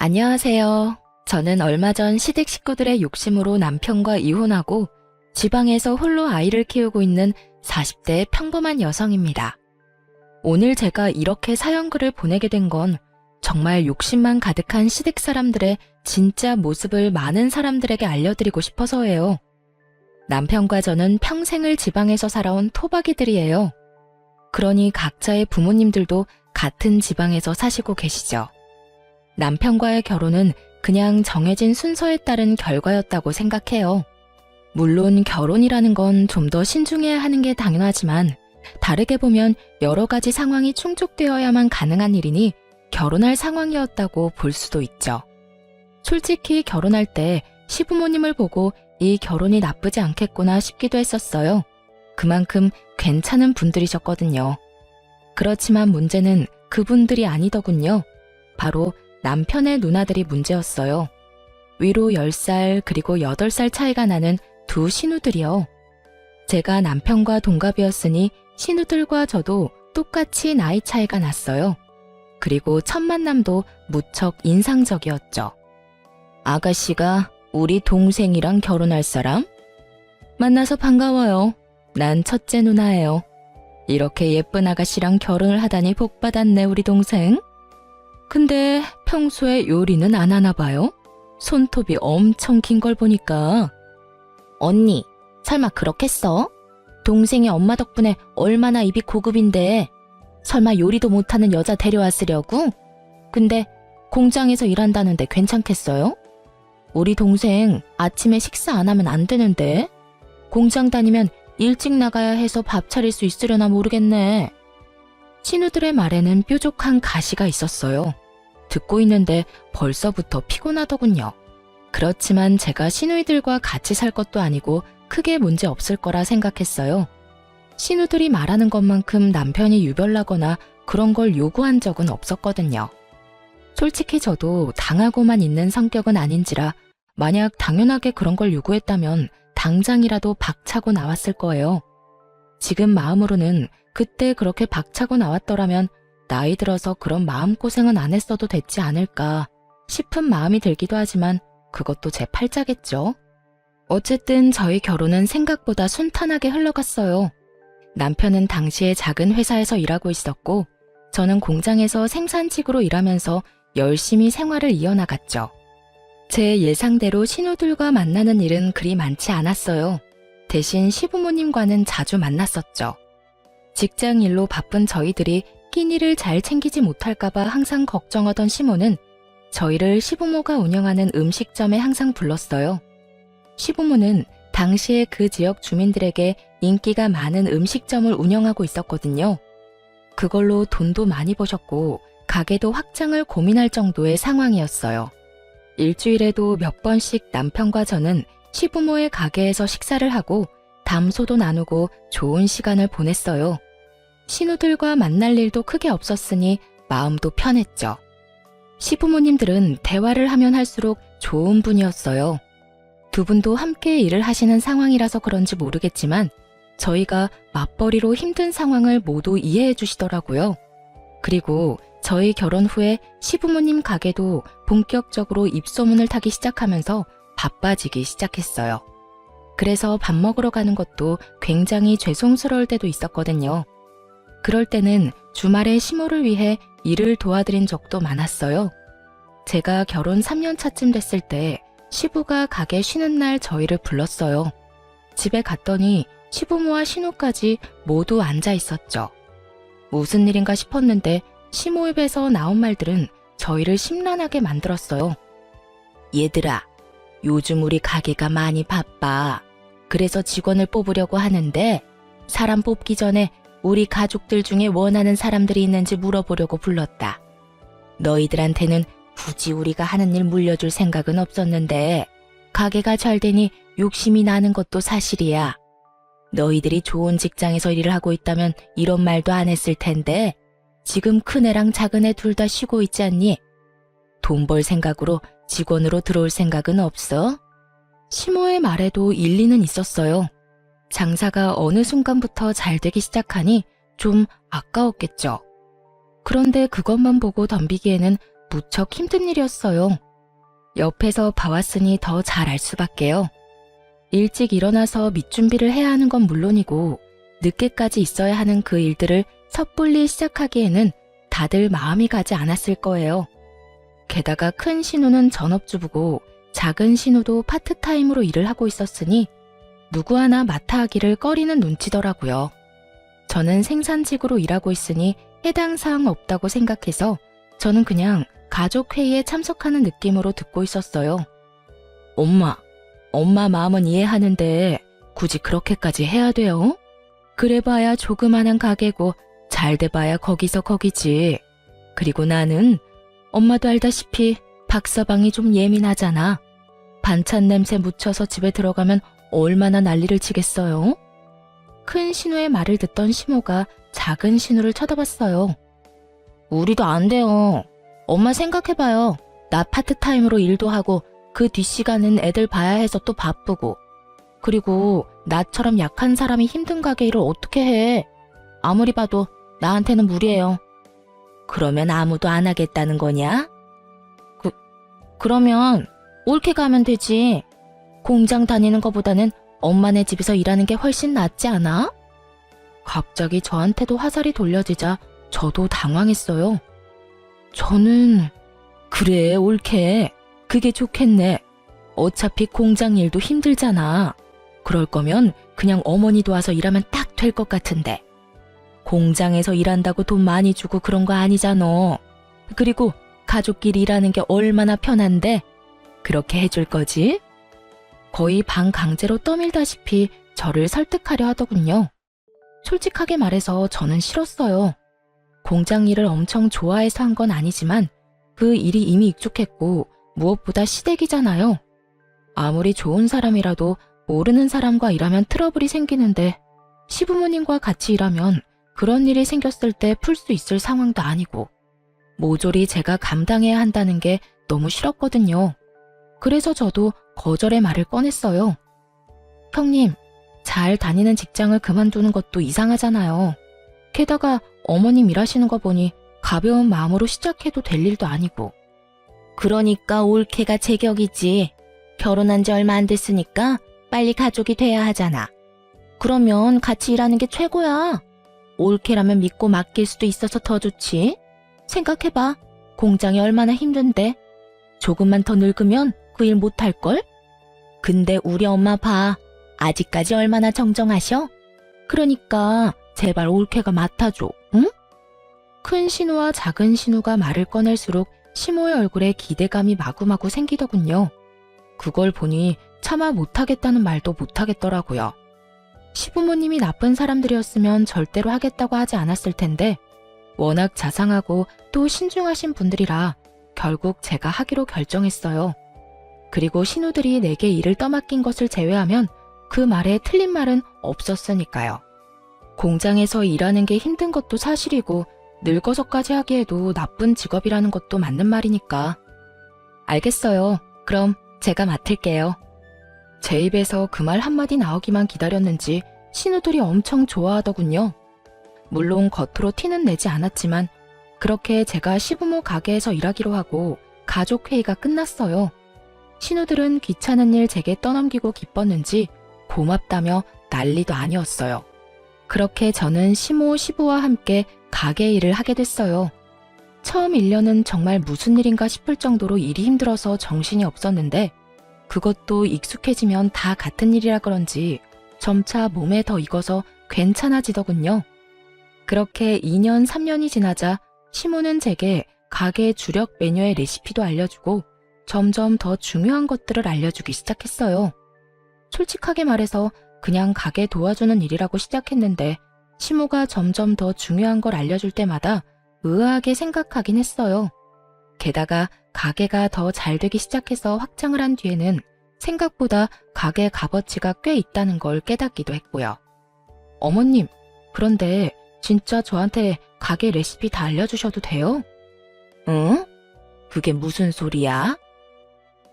안녕하세요. 저는 얼마 전 시댁 식구들의 욕심으로 남편과 이혼하고 지방에서 홀로 아이를 키우고 있는 40대 평범한 여성입니다. 오늘 제가 이렇게 사연글을 보내게 된 건 정말 욕심만 가득한 시댁 사람들의 진짜 모습을 많은 사람들에게 알려드리고 싶어서예요. 남편과 저는 평생을 지방에서 살아온 토박이들이에요. 그러니 각자의 부모님들도 같은 지방에서 사시고 계시죠. 남편과의 결혼은 그냥 정해진 순서에 따른 결과였다고 생각해요. 물론 결혼이라는 건 좀 더 신중해야 하는 게 당연하지만 다르게 보면 여러 가지 상황이 충족되어야만 가능한 일이니 결혼할 상황이었다고 볼 수도 있죠. 솔직히 결혼할 때 시부모님을 보고 이 결혼이 나쁘지 않겠구나 싶기도 했었어요. 그만큼 괜찮은 분들이셨거든요. 그렇지만 문제는 그분들이 아니더군요. 바로 남편의 누나들이 문제였어요. 위로 10살 그리고 8살 차이가 나는 두 신우들이요. 제가 남편과 동갑이었으니 신우들과 저도 똑같이 나이 차이가 났어요. 그리고 첫 만남도 무척 인상적이었죠. 아가씨가 우리 동생이랑 결혼할 사람? 만나서 반가워요. 난 첫째 누나예요. 이렇게 예쁜 아가씨랑 결혼을 하다니 복받았네 우리 동생. 근데 평소에 요리는 안 하나 봐요? 손톱이 엄청 긴 걸 보니까. 언니, 설마 그렇겠어? 동생이 엄마 덕분에 얼마나 입이 고급인데 설마 요리도 못하는 여자 데려왔으려고? 근데 공장에서 일한다는데 괜찮겠어요? 우리 동생 아침에 식사 안 하면 안 되는데 공장 다니면 일찍 나가야 해서 밥 차릴 수 있으려나 모르겠네. 신우들의 말에는 뾰족한 가시가 있었어요. 듣고 있는데 벌써부터 피곤하더군요. 그렇지만 제가 시누이들과 같이 살 것도 아니고 크게 문제 없을 거라 생각했어요. 시누들이 말하는 것만큼 남편이 유별나거나 그런 걸 요구한 적은 없었거든요. 솔직히 저도 당하고만 있는 성격은 아닌지라 만약 당연하게 그런 걸 요구했다면 당장이라도 박차고 나왔을 거예요. 지금 마음으로는 그때 그렇게 박차고 나왔더라면 나이 들어서 그런 마음고생은 안 했어도 됐지 않을까 싶은 마음이 들기도 하지만 그것도 제 팔자겠죠. 어쨌든 저희 결혼은 생각보다 순탄하게 흘러갔어요. 남편은 당시에 작은 회사에서 일하고 있었고 저는 공장에서 생산직으로 일하면서 열심히 생활을 이어나갔죠. 제 예상대로 신우들과 만나는 일은 그리 많지 않았어요. 대신 시부모님과는 자주 만났었죠. 직장 일로 바쁜 저희들이 끼니를 잘 챙기지 못할까봐 항상 걱정하던 시모는 저희를 시부모가 운영하는 음식점에 항상 불렀어요. 시부모는 당시에 그 지역 주민들에게 인기가 많은 음식점을 운영하고 있었거든요. 그걸로 돈도 많이 버셨고 가게도 확장을 고민할 정도의 상황이었어요. 일주일에도 몇 번씩 남편과 저는 시부모의 가게에서 식사를 하고 담소도 나누고 좋은 시간을 보냈어요. 신우들과 만날 일도 크게 없었으니 마음도 편했죠. 시부모님들은 대화를 하면 할수록 좋은 분이었어요. 두 분도 함께 일을 하시는 상황이라서 그런지 모르겠지만 저희가 맞벌이로 힘든 상황을 모두 이해해 주시더라고요. 그리고 저희 결혼 후에 시부모님 가게도 본격적으로 입소문을 타기 시작하면서 바빠지기 시작했어요. 그래서 밥 먹으러 가는 것도 굉장히 죄송스러울 때도 있었거든요. 그럴 때는 주말에 시모를 위해 일을 도와드린 적도 많았어요. 제가 결혼 3년 차쯤 됐을 때 시부가 가게 쉬는 날 저희를 불렀어요. 집에 갔더니 시부모와 신우까지 모두 앉아 있었죠. 무슨 일인가 싶었는데 시모 입에서 나온 말들은 저희를 심란하게 만들었어요. 얘들아, 요즘 우리 가게가 많이 바빠. 그래서 직원을 뽑으려고 하는데 사람 뽑기 전에 우리 가족들 중에 원하는 사람들이 있는지 물어보려고 불렀다. 너희들한테는 굳이 우리가 하는 일 물려줄 생각은 없었는데 가게가 잘 되니 욕심이 나는 것도 사실이야. 너희들이 좋은 직장에서 일을 하고 있다면 이런 말도 안 했을 텐데 지금 큰애랑 작은애 둘 다 쉬고 있지 않니? 돈 벌 생각으로 직원으로 들어올 생각은 없어? 시모의 말에도 일리는 있었어요. 장사가 어느 순간부터 잘 되기 시작하니 좀 아까웠겠죠. 그런데 그것만 보고 덤비기에는 무척 힘든 일이었어요. 옆에서 봐왔으니 더 잘 알 수밖에요. 일찍 일어나서 밑준비를 해야 하는 건 물론이고 늦게까지 있어야 하는 그 일들을 섣불리 시작하기에는 다들 마음이 가지 않았을 거예요. 게다가 큰 신우는 전업주부고 작은 신우도 파트타임으로 일을 하고 있었으니 누구 하나 맡아 하기를 꺼리는 눈치더라고요. 저는 생산직으로 일하고 있으니 해당 사항 없다고 생각해서 저는 그냥 가족회의에 참석하는 느낌으로 듣고 있었어요. 엄마 마음은 이해하는데 굳이 그렇게까지 해야 돼요? 그래봐야 조그만한 가게고 잘 돼봐야 거기서 거기지. 그리고 나는 엄마도 알다시피 박서방이 좀 예민하잖아. 반찬 냄새 묻혀서 집에 들어가면 얼마나 난리를 치겠어요? 큰 신우의 말을 듣던 시모가 작은 신우를 쳐다봤어요. 우리도 안 돼요. 엄마 생각해봐요. 나 파트타임으로 일도 하고 그 뒷시간은 애들 봐야 해서 또 바쁘고. 그리고 나처럼 약한 사람이 힘든 가게 일을 어떻게 해. 아무리 봐도 나한테는 무리예요. 그러면 아무도 안 하겠다는 거냐? 그러면 옳게 가면 되지. 공장 다니는 것보다는 엄마네 집에서 일하는 게 훨씬 낫지 않아? 갑자기 저한테도 화살이 돌려지자 저도 당황했어요. 저는 그래 옳게. 그게 좋겠네. 어차피 공장 일도 힘들잖아. 그럴 거면 그냥 어머니 도와서 일하면 딱 될 것 같은데. 공장에서 일한다고 돈 많이 주고 그런 거 아니잖아. 그리고 가족끼리 일하는 게 얼마나 편한데 그렇게 해줄 거지? 거의 반강제로 떠밀다시피 저를 설득하려 하더군요. 솔직하게 말해서 저는 싫었어요. 공장 일을 엄청 좋아해서 한 건 아니지만 그 일이 이미 익숙했고 무엇보다 시댁이잖아요. 아무리 좋은 사람이라도 모르는 사람과 일하면 트러블이 생기는데 시부모님과 같이 일하면 그런 일이 생겼을 때 풀 수 있을 상황도 아니고 모조리 제가 감당해야 한다는 게 너무 싫었거든요. 그래서 저도 거절의 말을 꺼냈어요. 형님, 잘 다니는 직장을 그만두는 것도 이상하잖아요. 게다가 어머님 일하시는 거 보니 가벼운 마음으로 시작해도 될 일도 아니고. 그러니까 올케가 제격이지. 결혼한 지 얼마 안 됐으니까 빨리 가족이 돼야 하잖아. 그러면 같이 일하는 게 최고야. 올케라면 믿고 맡길 수도 있어서 더 좋지. 생각해봐. 공장이 얼마나 힘든데. 조금만 더 늙으면 그 일 못할걸? 근데 우리 엄마 봐. 아직까지 얼마나 정정하셔? 그러니까 제발 올케가 맡아줘, 응? 큰 신우와 작은 신우가 말을 꺼낼수록 시모의 얼굴에 기대감이 마구마구 생기더군요. 그걸 보니 차마 못하겠다는 말도 못하겠더라고요. 시부모님이 나쁜 사람들이었으면 절대로 하겠다고 하지 않았을 텐데 워낙 자상하고 또 신중하신 분들이라 결국 제가 하기로 결정했어요. 그리고 신우들이 내게 일을 떠맡긴 것을 제외하면 그 말에 틀린 말은 없었으니까요. 공장에서 일하는 게 힘든 것도 사실이고 늙어서까지 하기에도 나쁜 직업이라는 것도 맞는 말이니까. 알겠어요. 그럼 제가 맡을게요. 제 입에서 그 말 한마디 나오기만 기다렸는지 신우들이 엄청 좋아하더군요. 물론 겉으로 티는 내지 않았지만 그렇게 제가 시부모 가게에서 일하기로 하고 가족회의가 끝났어요. 신우들은 귀찮은 일 제게 떠넘기고 기뻤는지 고맙다며 난리도 아니었어요. 그렇게 저는 시모, 시부와 함께 가게 일을 하게 됐어요. 처음 1년은 정말 무슨 일인가 싶을 정도로 일이 힘들어서 정신이 없었는데 그것도 익숙해지면 다 같은 일이라 그런지 점차 몸에 더 익어서 괜찮아지더군요. 그렇게 2년, 3년이 지나자 시모는 제게 가게 주력 메뉴의 레시피도 알려주고 점점 더 중요한 것들을 알려주기 시작했어요. 솔직하게 말해서 그냥 가게 도와주는 일이라고 시작했는데 시모가 점점 더 중요한 걸 알려줄 때마다 의아하게 생각하긴 했어요. 게다가 가게가 더 잘 되기 시작해서 확장을 한 뒤에는 생각보다 가게 값어치가 꽤 있다는 걸 깨닫기도 했고요. 어머님, 그런데 진짜 저한테 가게 레시피 다 알려주셔도 돼요? 응? 그게 무슨 소리야?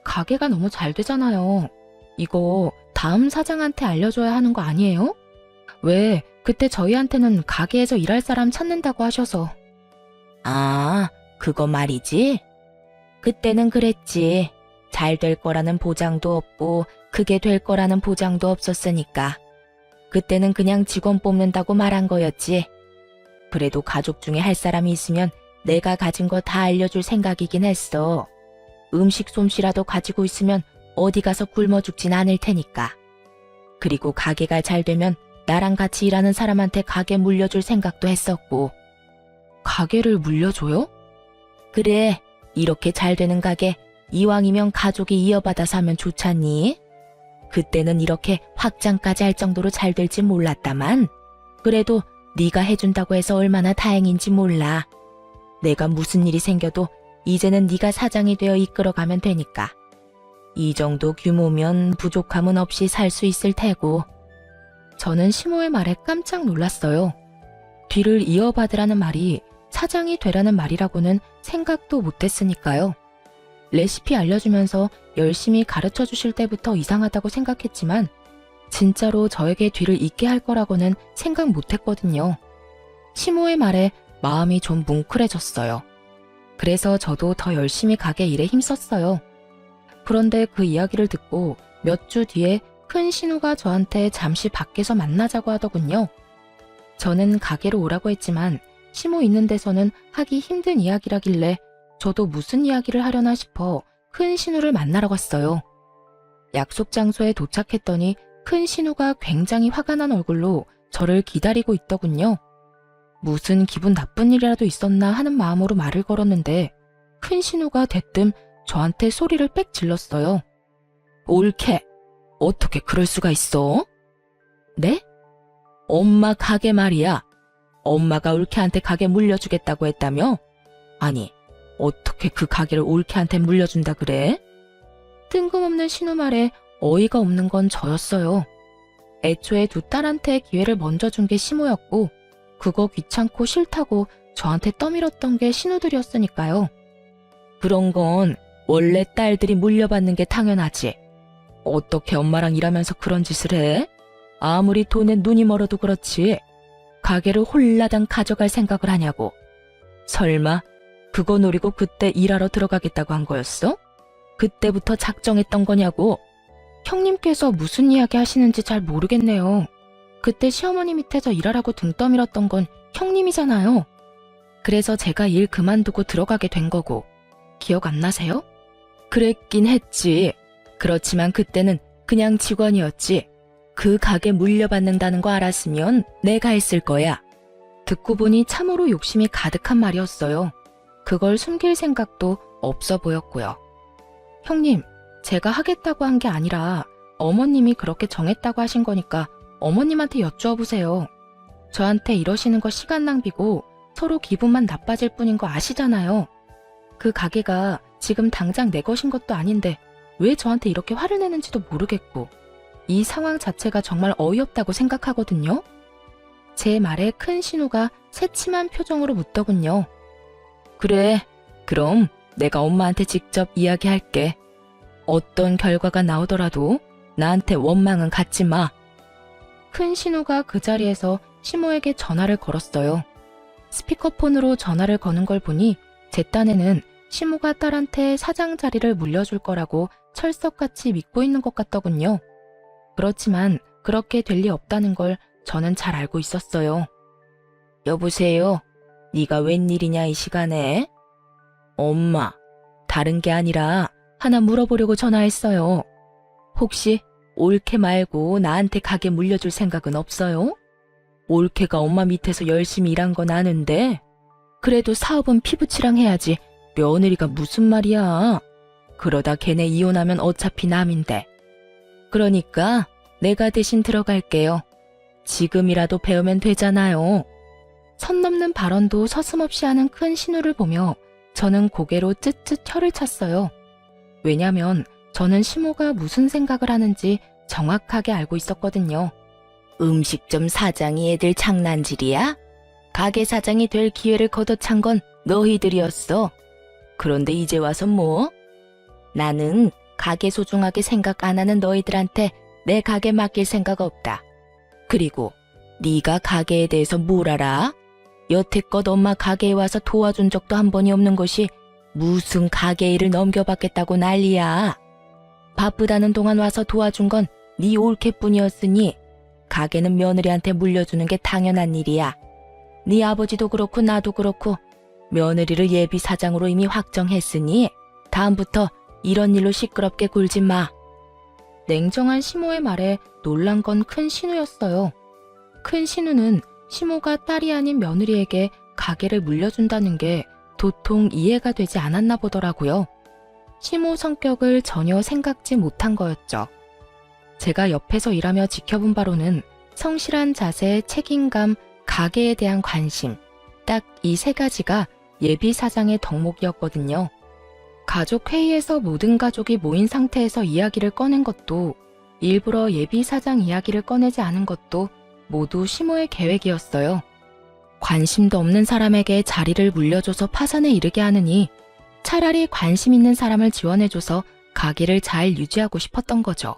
가게가 너무 잘 되잖아요. 이거 다음 사장한테 알려줘야 하는 거 아니에요? 왜 그때 저희한테는 가게에서 일할 사람 찾는다고 하셔서. 아, 그거 말이지? 그때는 그랬지. 잘 될 거라는 보장도 없고 그게 될 거라는 보장도 없었으니까. 그때는 그냥 직원 뽑는다고 말한 거였지. 그래도 가족 중에 할 사람이 있으면 내가 가진 거 다 알려줄 생각이긴 했어. 음식 솜씨라도 가지고 있으면 어디 가서 굶어 죽진 않을 테니까. 그리고 가게가 잘 되면 나랑 같이 일하는 사람한테 가게 물려줄 생각도 했었고. 가게를 물려줘요? 그래, 이렇게 잘 되는 가게 이왕이면 가족이 이어받아서 하면 좋잖니? 그때는 이렇게 확장까지 할 정도로 잘 될지 몰랐다만 그래도 네가 해준다고 해서 얼마나 다행인지 몰라. 내가 무슨 일이 생겨도 이제는 네가 사장이 되어 이끌어가면 되니까. 이 정도 규모면 부족함은 없이 살 수 있을 테고. 저는 시모의 말에 깜짝 놀랐어요. 뒤를 이어받으라는 말이 사장이 되라는 말이라고는 생각도 못했으니까요. 레시피 알려주면서 열심히 가르쳐 주실 때부터 이상하다고 생각했지만 진짜로 저에게 뒤를 잇게 할 거라고는 생각 못했거든요. 시모의 말에 마음이 좀 뭉클해졌어요. 그래서 저도 더 열심히 가게 일에 힘썼어요. 그런데 그 이야기를 듣고 몇 주 뒤에 큰 신우가 저한테 잠시 밖에서 만나자고 하더군요. 저는 가게로 오라고 했지만 시모 있는 데서는 하기 힘든 이야기라길래 저도 무슨 이야기를 하려나 싶어 큰 신우를 만나러 갔어요. 약속 장소에 도착했더니 큰 신우가 굉장히 화가 난 얼굴로 저를 기다리고 있더군요. 무슨 기분 나쁜 일이라도 있었나 하는 마음으로 말을 걸었는데 큰 신우가 대뜸 저한테 소리를 빽 질렀어요. 옳게, 어떻게 그럴 수가 있어? 네? 엄마 가게 말이야. 엄마가 올케한테 가게 물려주겠다고 했다며? 아니, 어떻게 그 가게를 올케한테 물려준다 그래? 뜬금없는 신우 말에 어이가 없는 건 저였어요. 애초에 두 딸한테 기회를 먼저 준 게 시모였고 그거 귀찮고 싫다고 저한테 떠밀었던 게 신우들이었으니까요. 그런 건 원래 딸들이 물려받는 게 당연하지. 어떻게 엄마랑 일하면서 그런 짓을 해? 아무리 돈에 눈이 멀어도 그렇지. 가게를 홀라당 가져갈 생각을 하냐고. 설마 그거 노리고 그때 일하러 들어가겠다고 한 거였어? 그때부터 작정했던 거냐고. 형님께서 무슨 이야기 하시는지 잘 모르겠네요. 그때 시어머니 밑에서 일하라고 등 떠밀었던 건 형님이잖아요. 그래서 제가 일 그만두고 들어가게 된 거고. 기억 안 나세요? 그랬긴 했지. 그렇지만 그때는 그냥 직원이었지. 그 가게 물려받는다는 거 알았으면 내가 했을 거야. 듣고 보니 참으로 욕심이 가득한 말이었어요. 그걸 숨길 생각도 없어 보였고요. 형님, 제가 하겠다고 한 게 아니라 어머님이 그렇게 정했다고 하신 거니까 어머님한테 여쭈어 보세요. 저한테 이러시는 거 시간 낭비고 서로 기분만 나빠질 뿐인 거 아시잖아요. 그 가게가 지금 당장 내 것인 것도 아닌데 왜 저한테 이렇게 화를 내는지도 모르겠고 이 상황 자체가 정말 어이없다고 생각하거든요. 제 말에 큰 신우가 새침한 표정으로 묻더군요. 그래, 그럼 내가 엄마한테 직접 이야기할게. 어떤 결과가 나오더라도 나한테 원망은 갖지 마. 큰 신우가 그 자리에서 시모에게 전화를 걸었어요. 스피커폰으로 전화를 거는 걸 보니 제 딴에는 시모가 딸한테 사장 자리를 물려줄 거라고 철석같이 믿고 있는 것 같더군요. 그렇지만 그렇게 될 리 없다는 걸 저는 잘 알고 있었어요. 여보세요? 네가 웬일이냐 이 시간에? 엄마, 다른 게 아니라 하나 물어보려고 전화했어요. 혹시 올케 말고 나한테 가게 물려줄 생각은 없어요? 올케가 엄마 밑에서 열심히 일한 건 아는데 그래도 사업은 피부치랑 해야지 며느리가 무슨 말이야. 그러다 걔네 이혼하면 어차피 남인데. 그러니까 내가 대신 들어갈게요. 지금이라도 배우면 되잖아요. 선 넘는 발언도 서슴없이 하는 큰 신우를 보며 저는 고개로 쯧쯧 혀를 찼어요. 왜냐면 저는 시모가 무슨 생각을 하는지 정확하게 알고 있었거든요. 음식점 사장이 애들 장난질이야? 가게 사장이 될 기회를 걷어찬 건 너희들이었어. 그런데 이제 와서 뭐? 나는 가게 소중하게 생각 안 하는 너희들한테 내 가게 맡길 생각 없다. 그리고 네가 가게에 대해서 뭘 알아? 여태껏 엄마 가게에 와서 도와준 적도 한 번이 없는 것이 무슨 가게 일을 넘겨받겠다고 난리야. 바쁘다는 동안 와서 도와준 건 네 올케뿐이었으니 가게는 며느리한테 물려주는 게 당연한 일이야. 네 아버지도 그렇고 나도 그렇고 며느리를 예비 사장으로 이미 확정했으니 다음부터 이런 일로 시끄럽게 굴지 마. 냉정한 시모의 말에 놀란 건 큰 신우였어요. 큰 신우는 시모가 딸이 아닌 며느리에게 가게를 물려준다는 게 도통 이해가 되지 않았나 보더라고요. 시모 성격을 전혀 생각지 못한 거였죠. 제가 옆에서 일하며 지켜본 바로는 성실한 자세, 책임감, 가게에 대한 관심, 딱 이 세 가지가 예비 사장의 덕목이었거든요. 가족 회의에서 모든 가족이 모인 상태에서 이야기를 꺼낸 것도, 일부러 예비 사장 이야기를 꺼내지 않은 것도 모두 시모의 계획이었어요. 관심도 없는 사람에게 자리를 물려줘서 파산에 이르게 하느니 차라리 관심 있는 사람을 지원해줘서 가게를 잘 유지하고 싶었던 거죠.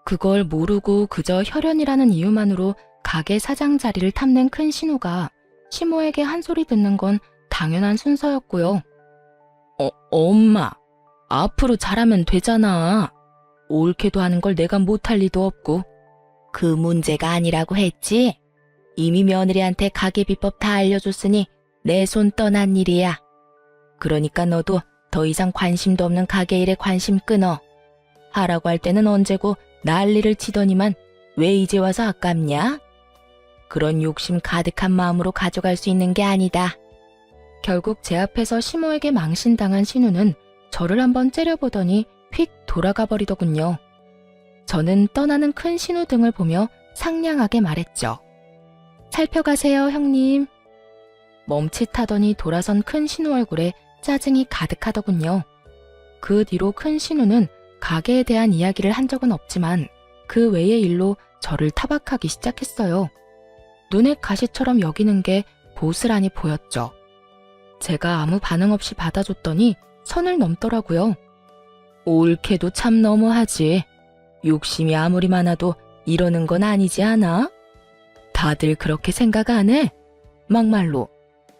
그걸 모르고 그저 혈연이라는 이유만으로 가게 사장 자리를 탐낸 큰 신우가 시모에게 한 소리 듣는 건 당연한 순서였고요. 엄마, 앞으로 잘하면 되잖아. 옳게도 하는 걸 내가 못할 리도 없고. 그 문제가 아니라고 했지? 이미 며느리한테 가게 비법 다 알려줬으니 내 손 떠난 일이야. 그러니까 너도 더 이상 관심도 없는 가게 일에 관심 끊어. 하라고 할 때는 언제고 난리를 치더니만 왜 이제 와서 아깝냐? 그런 욕심 가득한 마음으로 가져갈 수 있는 게 아니다. 결국 제 앞에서 시모에게 망신당한 신우는 저를 한번 째려보더니 휙 돌아가 버리더군요. 저는 떠나는 큰 신우 등을 보며 상냥하게 말했죠. 살펴가세요, 형님. 멈칫하더니 돌아선 큰 신우 얼굴에 짜증이 가득하더군요. 그 뒤로 큰 신우는 가게에 대한 이야기를 한 적은 없지만 그 외의 일로 저를 타박하기 시작했어요. 눈에 가시처럼 여기는 게 고스란히 보였죠. 제가 아무 반응 없이 받아줬더니 선을 넘더라고요. 옳게도 참 너무하지. 욕심이 아무리 많아도 이러는 건 아니지 않아? 다들 그렇게 생각 안 해? 막말로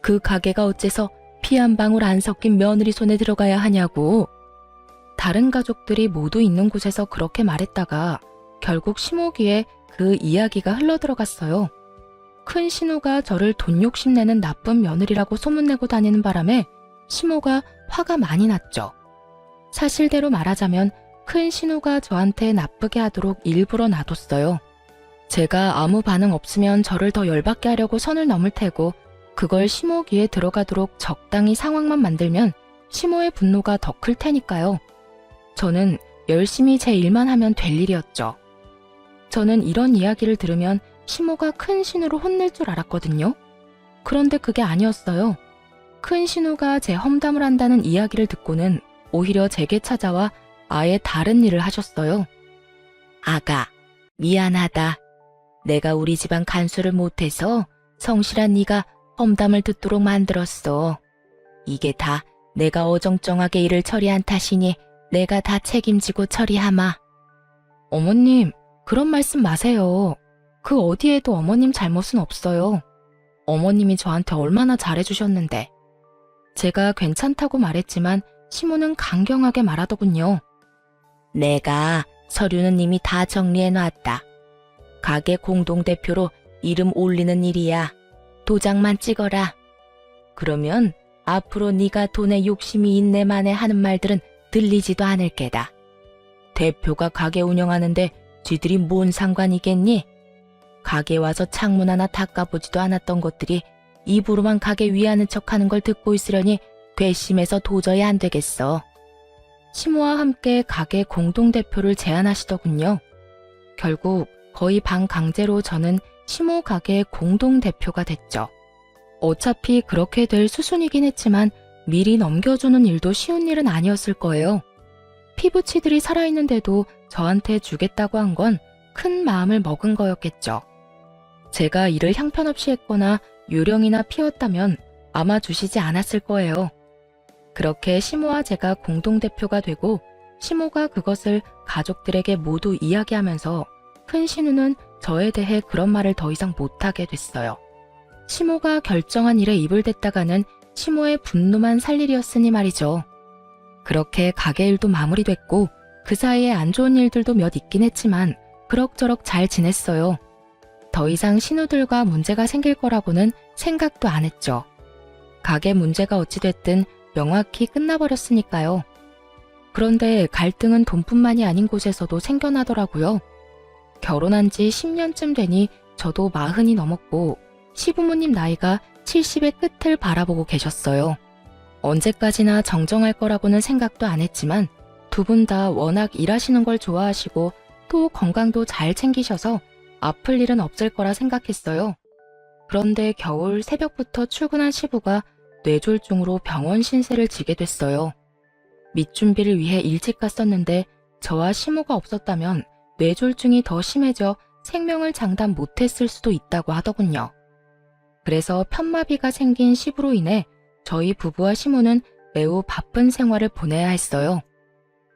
그 가게가 어째서 피 한 방울 안 섞인 며느리 손에 들어가야 하냐고. 다른 가족들이 모두 있는 곳에서 그렇게 말했다가 결국 시모 귀에 그 이야기가 흘러들어갔어요. 큰 신우가 저를 돈 욕심내는 나쁜 며느리라고 소문내고 다니는 바람에 시모가 화가 많이 났죠. 사실대로 말하자면 큰 신우가 저한테 나쁘게 하도록 일부러 놔뒀어요. 제가 아무 반응 없으면 저를 더 열받게 하려고 선을 넘을 테고 그걸 시모 귀에 들어가도록 적당히 상황만 만들면 시모의 분노가 더 클 테니까요. 저는 열심히 제 일만 하면 될 일이었죠. 저는 이런 이야기를 들으면 시모가 큰 신우로 혼낼 줄 알았거든요. 그런데 그게 아니었어요. 큰 신우가 제 험담을 한다는 이야기를 듣고는 오히려 제게 찾아와 아예 다른 일을 하셨어요. 아가, 미안하다. 내가 우리 집안 간수를 못해서 성실한 네가 험담을 듣도록 만들었어. 이게 다 내가 어정쩡하게 일을 처리한 탓이니 내가 다 책임지고 처리하마. 어머님, 그런 말씀 마세요. 그 어디에도 어머님 잘못은 없어요. 어머님이 저한테 얼마나 잘해주셨는데. 제가 괜찮다고 말했지만 시모는 강경하게 말하더군요. 내가 서류는 이미 다 정리해놨다. 가게 공동대표로 이름 올리는 일이야. 도장만 찍어라. 그러면 앞으로 네가 돈에 욕심이 있네 마네 하는 말들은 들리지도 않을 게다. 대표가 가게 운영하는데 쥐들이 뭔 상관이겠니? 가게 와서 창문 하나 닦아보지도 않았던 것들이 입으로만 가게 위하는 척하는 걸 듣고 있으려니 괘씸해서 도저히 안 되겠어. 시모와 함께 가게 공동대표를 제안하시더군요. 결국 거의 반강제로 저는 시모 가게 공동대표가 됐죠. 어차피 그렇게 될 수순이긴 했지만 미리 넘겨주는 일도 쉬운 일은 아니었을 거예요. 피부치들이 살아있는데도 저한테 주겠다고 한 건 큰 마음을 먹은 거였겠죠. 제가 일을 형편없이 했거나 요령이나 피웠다면 아마 주시지 않았을 거예요. 그렇게 시모와 제가 공동대표가 되고 시모가 그것을 가족들에게 모두 이야기하면서 큰 신우는 저에 대해 그런 말을 더 이상 못하게 됐어요. 시모가 결정한 일에 입을 댔다가는 시모의 분노만 살 일이었으니 말이죠. 그렇게 가게 일도 마무리됐고 그 사이에 안 좋은 일들도 몇 있긴 했지만 그럭저럭 잘 지냈어요. 더 이상 신우들과 문제가 생길 거라고는 생각도 안 했죠. 가게 문제가 어찌됐든 명확히 끝나버렸으니까요. 그런데 갈등은 돈뿐만이 아닌 곳에서도 생겨나더라고요. 결혼한 지 10년쯤 되니 저도 40이 넘었고 시부모님 나이가 70의 끝을 바라보고 계셨어요. 언제까지나 정정할 거라고는 생각도 안 했지만 두 분 다 워낙 일하시는 걸 좋아하시고 또 건강도 잘 챙기셔서 아플 일은 없을 거라 생각했어요. 그런데 겨울 새벽부터 출근한 시부가 뇌졸중으로 병원 신세를 지게 됐어요. 밑준비를 위해 일찍 갔었는데 저와 시모가 없었다면 뇌졸중이 더 심해져 생명을 장담 못했을 수도 있다고 하더군요. 그래서 편마비가 생긴 시부로 인해 저희 부부와 시모는 매우 바쁜 생활을 보내야 했어요.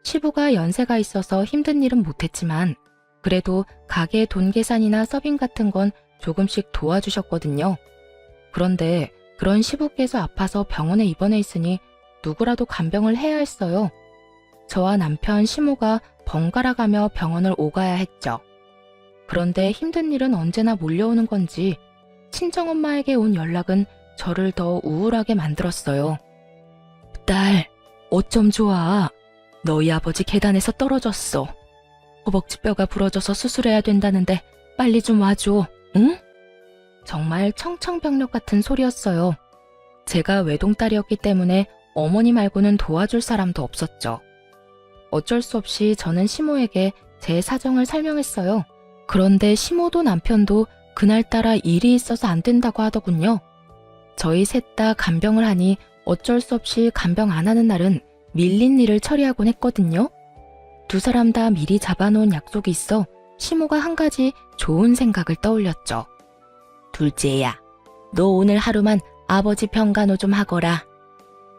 시부가 연세가 있어서 힘든 일은 못했지만 그래도 가게 돈 계산이나 서빙 같은 건 조금씩 도와주셨거든요. 그런데 그런 시부께서 아파서 병원에 입원해 있으니 누구라도 간병을 해야 했어요. 저와 남편 시모가 번갈아 가며 병원을 오가야 했죠. 그런데 힘든 일은 언제나 몰려오는 건지 친정엄마에게 온 연락은 저를 더 우울하게 만들었어요. 딸, 어쩜 좋아. 너희 아버지 계단에서 떨어졌어. 허벅지 뼈가 부러져서 수술해야 된다는데 빨리 좀 와줘, 응? 정말 청청병력 같은 소리였어요. 제가 외동딸이었기 때문에 어머니 말고는 도와줄 사람도 없었죠. 어쩔 수 없이 저는 시모에게 제 사정을 설명했어요. 그런데 시모도 남편도 그날따라 일이 있어서 안 된다고 하더군요. 저희 셋 다 간병을 하니 어쩔 수 없이 간병 안 하는 날은 밀린 일을 처리하곤 했거든요. 두 사람 다 미리 잡아놓은 약속이 있어 시모가 한 가지 좋은 생각을 떠올렸죠. 둘째야, 너 오늘 하루만 아버지 병간호 좀 하거라.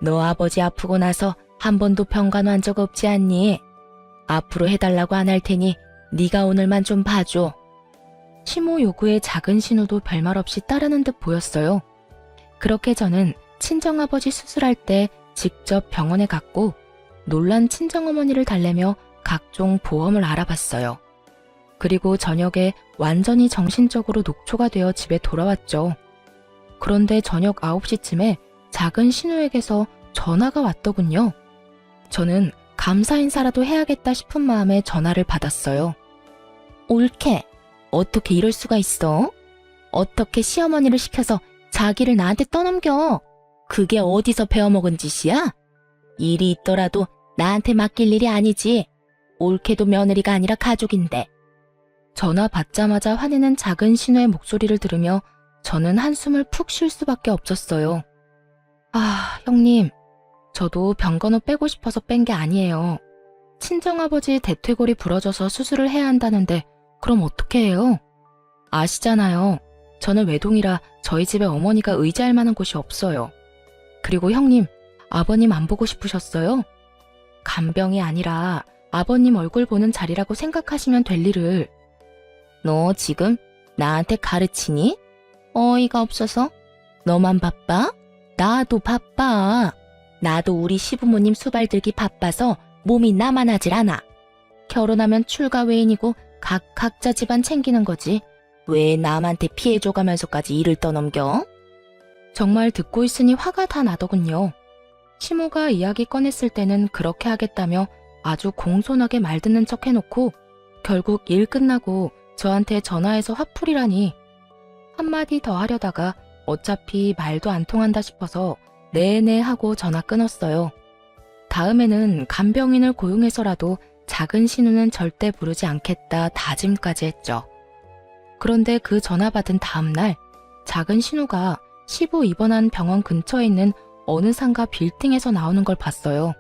너 아버지 아프고 나서 한 번도 병간호 한 적 없지 않니? 앞으로 해달라고 안 할 테니 네가 오늘만 좀 봐줘. 시모 요구에 작은 신우도 별말 없이 따르는 듯 보였어요. 그렇게 저는 친정아버지 수술할 때 직접 병원에 갔고 놀란 친정어머니를 달래며 각종 보험을 알아봤어요. 그리고 저녁에 완전히 정신적으로 녹초가 되어 집에 돌아왔죠. 그런데 저녁 9시쯤에 작은 신우에게서 전화가 왔더군요. 저는 감사 인사라도 해야겠다 싶은 마음에 전화를 받았어요. 옳게, 어떻게 이럴 수가 있어? 어떻게 시어머니를 시켜서 자기를 나한테 떠넘겨? 그게 어디서 배워먹은 짓이야? 일이 있더라도 나한테 맡길 일이 아니지. 옳게도 며느리가 아니라 가족인데. 전화 받자마자 화내는 작은 신우의 목소리를 들으며 저는 한숨을 푹 쉴 수밖에 없었어요. 아, 형님. 저도 병간호 빼고 싶어서 뺀 게 아니에요. 친정아버지 대퇴골이 부러져서 수술을 해야 한다는데 그럼 어떻게 해요? 아시잖아요. 저는 외동이라 저희 집에 어머니가 의지할 만한 곳이 없어요. 그리고 형님, 아버님 안 보고 싶으셨어요? 간병이 아니라 아버님 얼굴 보는 자리라고 생각하시면 될 일을. 너 지금 나한테 가르치니? 어이가 없어서? 너만 바빠? 나도 바빠. 나도 우리 시부모님 수발 들기 바빠서 몸이 나만하질 않아. 결혼하면 출가 외인이고 각자 집안 챙기는 거지. 왜 남한테 피해 줘가면서까지 일을 떠넘겨? 정말 듣고 있으니 화가 다 나더군요. 시모가 이야기 꺼냈을 때는 그렇게 하겠다며 아주 공손하게 말 듣는 척 해놓고 결국 일 끝나고 저한테 전화해서 화풀이라니. 한마디 더 하려다가 어차피 말도 안 통한다 싶어서 네네 하고 전화 끊었어요. 다음에는 간병인을 고용해서라도 작은 신우는 절대 부르지 않겠다 다짐까지 했죠. 그런데 그 전화 받은 다음 날 작은 신우가 시부 입원한 병원 근처에 있는 어느 상가 빌딩에서 나오는 걸 봤어요.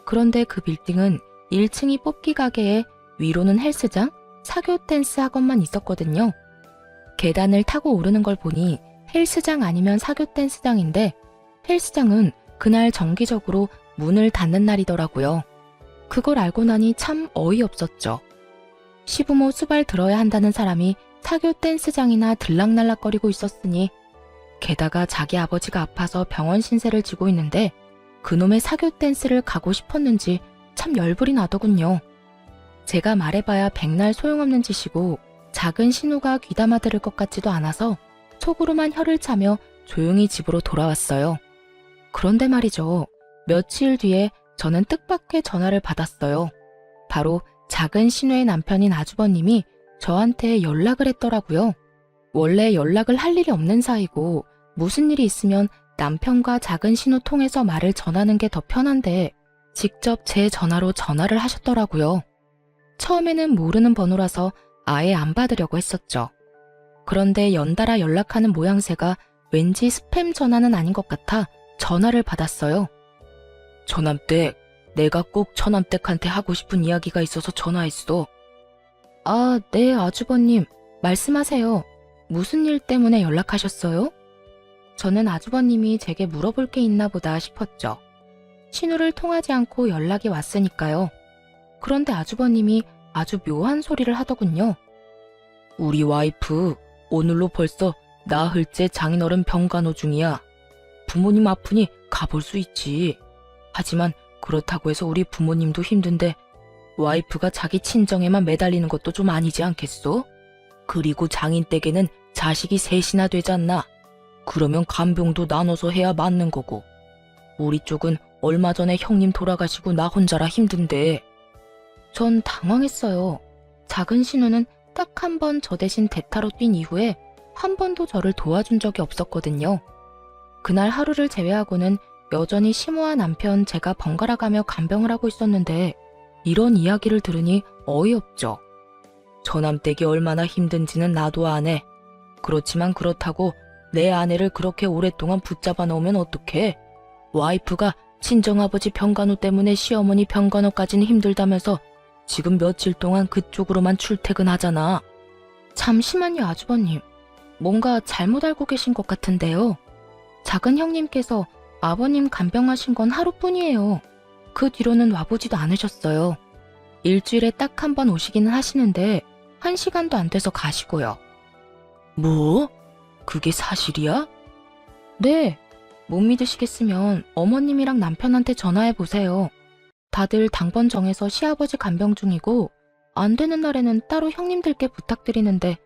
그런데 그 빌딩은 1층이 뽑기 가게에 위로는 헬스장, 사교 댄스 학원만 있었거든요. 계단을 타고 오르는 걸 보니 헬스장 아니면 사교 댄스장인데 헬스장은 그날 정기적으로 문을 닫는 날이더라고요. 그걸 알고 나니 참 어이없었죠. 시부모 수발 들어야 한다는 사람이 사교 댄스장이나 들락날락거리고 있었으니 게다가 자기 아버지가 아파서 병원 신세를 지고 있는데 그놈의 사교 댄스를 가고 싶었는지 참 열불이 나더군요. 제가 말해봐야 백날 소용없는 짓이고 작은 신우가 귀담아 들을 것 같지도 않아서 속으로만 혀를 차며 조용히 집으로 돌아왔어요. 그런데 말이죠. 며칠 뒤에 저는 뜻밖의 전화를 받았어요. 바로 작은 신우의 남편인 아주버님이 저한테 연락을 했더라고요. 원래 연락을 할 일이 없는 사이고 무슨 일이 있으면 남편과 작은 신우 통해서 말을 전하는 게 더 편한데 직접 제 전화로 전화를 하셨더라고요. 처음에는 모르는 번호라서 아예 안 받으려고 했었죠. 그런데 연달아 연락하는 모양새가 왠지 스팸 전화는 아닌 것 같아 전화를 받았어요. 처남댁, 내가 꼭 처남댁한테 하고 싶은 이야기가 있어서 전화했어. 아, 네, 아주버님. 말씀하세요. 무슨 일 때문에 연락하셨어요? 저는 아주버님이 제게 물어볼 게 있나 보다 싶었죠. 신우를 통하지 않고 연락이 왔으니까요. 그런데 아주버님이 아주 묘한 소리를 하더군요. 우리 와이프 오늘로 벌써 나흘째 장인어른 병간호 중이야. 부모님 아프니 가볼 수 있지. 하지만 그렇다고 해서 우리 부모님도 힘든데 와이프가 자기 친정에만 매달리는 것도 좀 아니지 않겠소? 그리고 장인 댁에는 자식이 셋이나 되잖나. 그러면 간병도 나눠서 해야 맞는 거고. 우리 쪽은 얼마 전에 형님 돌아가시고 나 혼자라 힘든데. 전 당황했어요. 작은 신우는 딱 한 번 저 대신 대타로 뛴 이후에 한 번도 저를 도와준 적이 없었거든요. 그날 하루를 제외하고는 여전히 시모와 남편 제가 번갈아 가며 간병을 하고 있었는데 이런 이야기를 들으니 어이없죠. 저남댁이 얼마나 힘든지는 나도 아네. 그렇지만 그렇다고 내 아내를 그렇게 오랫동안 붙잡아 놓으면 어떡해? 와이프가 친정아버지 병간호 때문에 시어머니 병간호까지는 힘들다면서 지금 며칠 동안 그쪽으로만 출퇴근하잖아. 잠시만요, 아주버님. 뭔가 잘못 알고 계신 것 같은데요. 작은 형님께서 아버님 간병하신 건 하루뿐이에요. 그 뒤로는 와보지도 않으셨어요. 일주일에 딱 한 번 오시기는 하시는데 1시간도 안 돼서 가시고요. 뭐? 그게 사실이야? 네. 못 믿으시겠으면 어머님이랑 남편한테 전화해보세요. 다들 당번 정해서 시아버지 간병 중이고 안 되는 날에는 따로 형님들께 부탁드리는데